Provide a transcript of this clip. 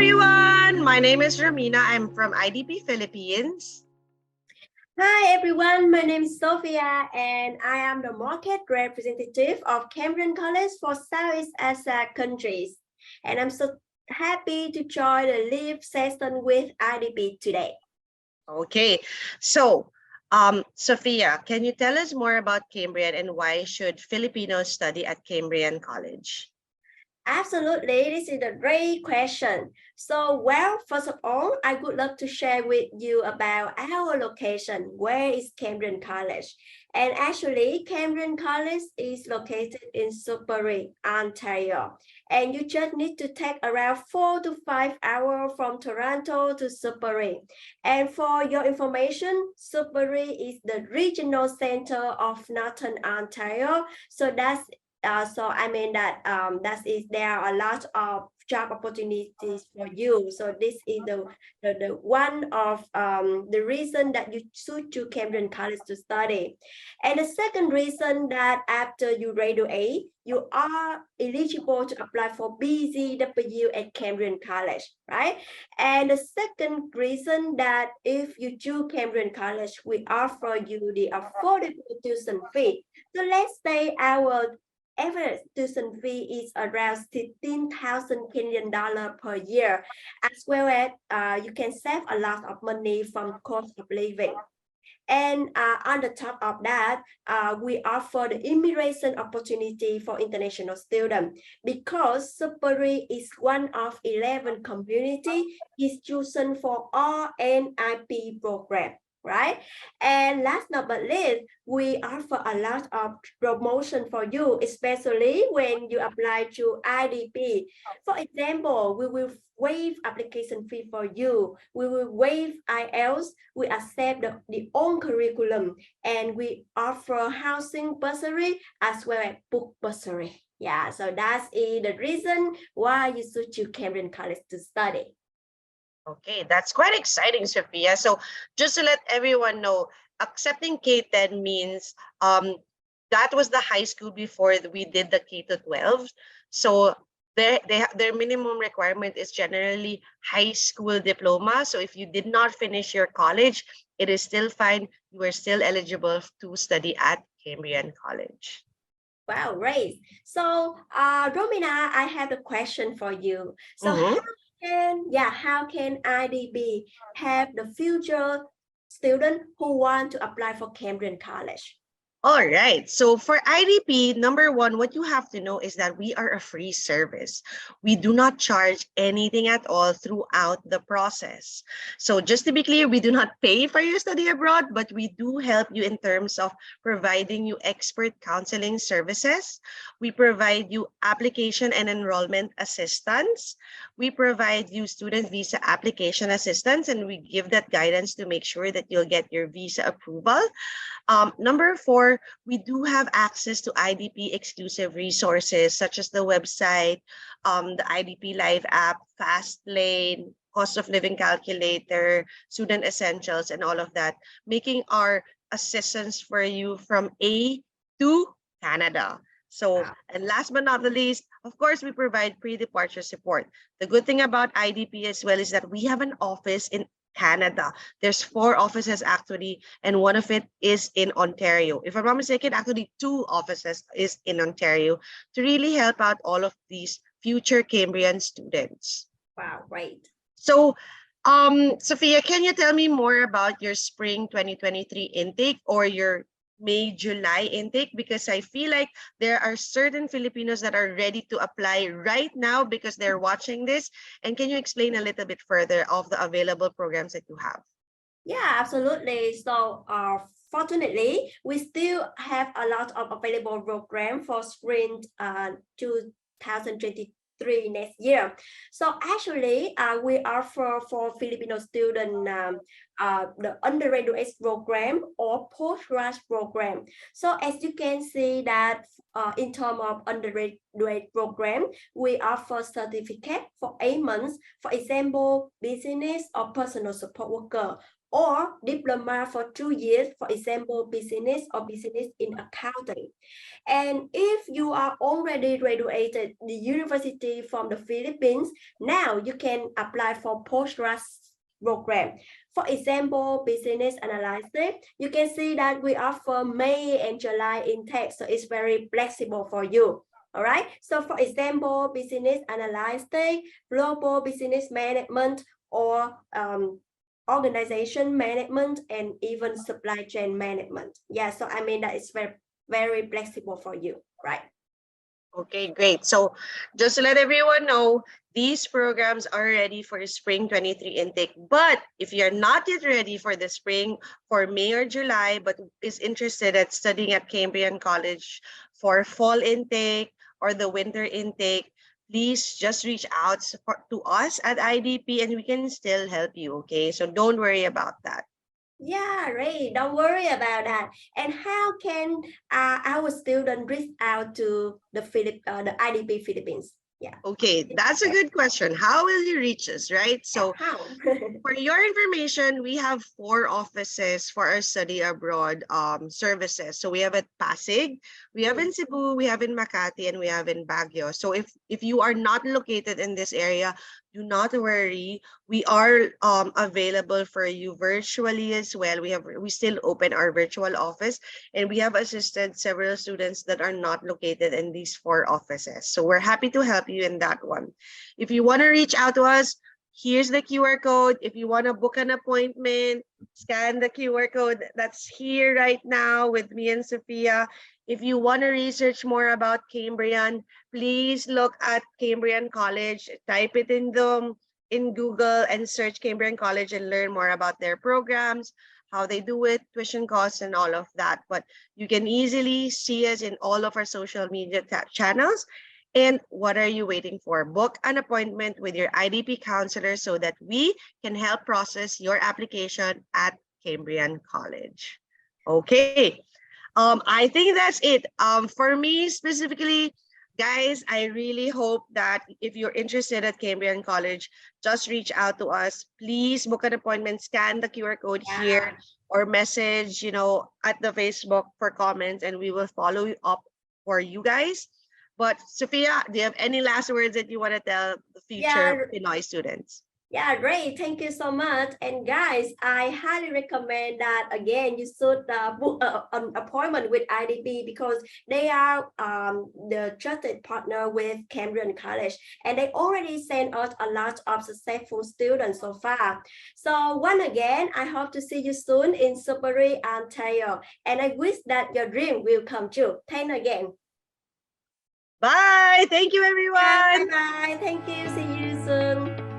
everyone, my name is Ramina. I'm from IDP Philippines. Hi everyone, my name is Sophia and I am the market representative of Cambrian College for Southeast Asia countries. And I'm so happy to join the live session with IDP today. Okay, Sophia, can you tell us more about Cambrian and why should Filipinos study at Cambrian College? Absolutely, this is a great question. Well, first of all, I would love to share with you about our location. Where is Cambrian College? And actually, Cambrian College is located in Sudbury, Ontario. And you just need to take around 4 to 5 hours from Toronto to Sudbury. And for your information, Sudbury is the regional center of Northern Ontario. So that's there are a lot of job opportunities for you. So this is the one of the reason that you should choose Cambrian College to study. And the second reason that after you graduate, you are eligible to apply for BZW at Cambrian College, right? And the second reason that if you choose Cambrian College, we offer you the affordable tuition fee. So let's say our average tuition fee is around 16,000 Kenyan dollar per year, as well as you can save a lot of money from cost of living. And on the top of that, we offer the immigration opportunity for international students because Sudbury is one of 11 community institutions for all NIP program. Right? And last but not least, we offer a lot of promotion for you, especially when you apply to IDP. For example, we will waive application fee for you. We will waive IELTS. We accept the own curriculum, and we offer housing bursary as well as book bursary. Yeah, so that's the reason why you should choose Cambrian College to study. Okay, that's quite exciting, Sophia. So just to let everyone know, accepting K-10 means that was the high school before we did the K to 12. So their minimum requirement is generally high school diploma. So if you did not finish your college, it is still fine. You are still eligible to study at Cambrian College. Wow, great. So, Romina, I have a question for you. So, how can IDB help the future student who want to apply for Cambrian College? All right. So for IDP, number one, what you have to know is that we are a free service. We do not charge anything at all throughout the process. So just to be clear, we do not pay for your study abroad, but we do help you in terms of providing you expert counseling services. We provide you application and enrollment assistance. We provide you student visa application assistance, and we give that guidance to make sure that you'll get your visa approval. Number four, we do have access to IDP exclusive resources such as the website, the IDP Live app, Fast Lane, cost of living calculator, student essentials, and all of that, making our assistance for you from A to Canada. So, and last but not the least, of course, we provide pre-departure support. The good thing about IDP as well is that we have an office in Canada. There's 4 offices actually, and one of it is in Ontario. If I'm not mistaken, actually 2 offices is in Ontario to really help out all of these future Cambrian students. Wow, great. So, Sophia, can you tell me more about your spring 2023 intake or your May-July intake? Because I feel like there are certain Filipinos that are ready to apply right now because they're watching this. And can you explain a little bit further of the available programs that you have? Yeah, absolutely. So, fortunately, we still have a lot of available program for spring 2023 next year. So actually, we offer for Filipino student the undergraduate program or postgrad program. So as you can see that in terms of undergraduate program, we offer certificate for 8 months, for example, business or personal support worker, or diploma for 2 years, for example, business or business in accounting. And if you are already graduated the university from the Philippines, now you can apply for postgrad program. For example, business analysis, you can see that we offer May and July intake, so it's very flexible for you. All right. So for example, business analysis, global business management, or organization management, and even supply chain management. Yeah. So I mean that it's very flexible for you, right? Okay, great. So just to let everyone know, these programs are ready for spring 23 intake. But if you're not yet ready for the spring, for May or July, but is interested at studying at Cambrian College for fall intake or the winter intake, please just reach out to us at IDP and we can still help you, okay? So don't worry about that. Yeah, right. Don't worry about that. And how can our student reach out to the IDP Philippines? Yeah. Okay, that's a good question. How will you reach us, right? So How? for your information, we have 4 offices for our study abroad services. So we have at Pasig, we have in Cebu, we have in Makati, and we have in Baguio. So if you are not located in this area, do not worry. We are available for you virtually as well. We still open our virtual office, and we have assisted several students that are not located in these 4 offices. So we're happy to help you in that one. If you want to reach out to us, here's the QR code. If you want to book an appointment, scan the QR code that's here right now with me and Sophia. If you want to research more about Cambrian, please look at Cambrian College. Type it in Google and search Cambrian College and learn more about their programs, how they do it, tuition costs, and all of that. But you can easily see us in all of our social media channels. And what are you waiting for? Book an appointment with your IDP counselor so that we can help process your application at Cambrian College. Okay. I think that's it. For me specifically, guys, I really hope that if you're interested at Cambrian College, just reach out to us. Please book an appointment, scan the QR code here, or message, at the Facebook for comments, and we will follow up for you guys. But Sophia, do you have any last words that you want to tell the future Pinoy students? Yeah, great. Thank you so much. And guys, I highly recommend that again, you should book an appointment with IDP because they are the trusted partner with Cambrian College, and they already sent us a lot of successful students so far. So once again, I hope to see you soon in Sudbury, Ontario, and I wish that your dream will come true. Thank you again. Bye. Thank you, everyone. Bye-bye. Thank you. See you soon.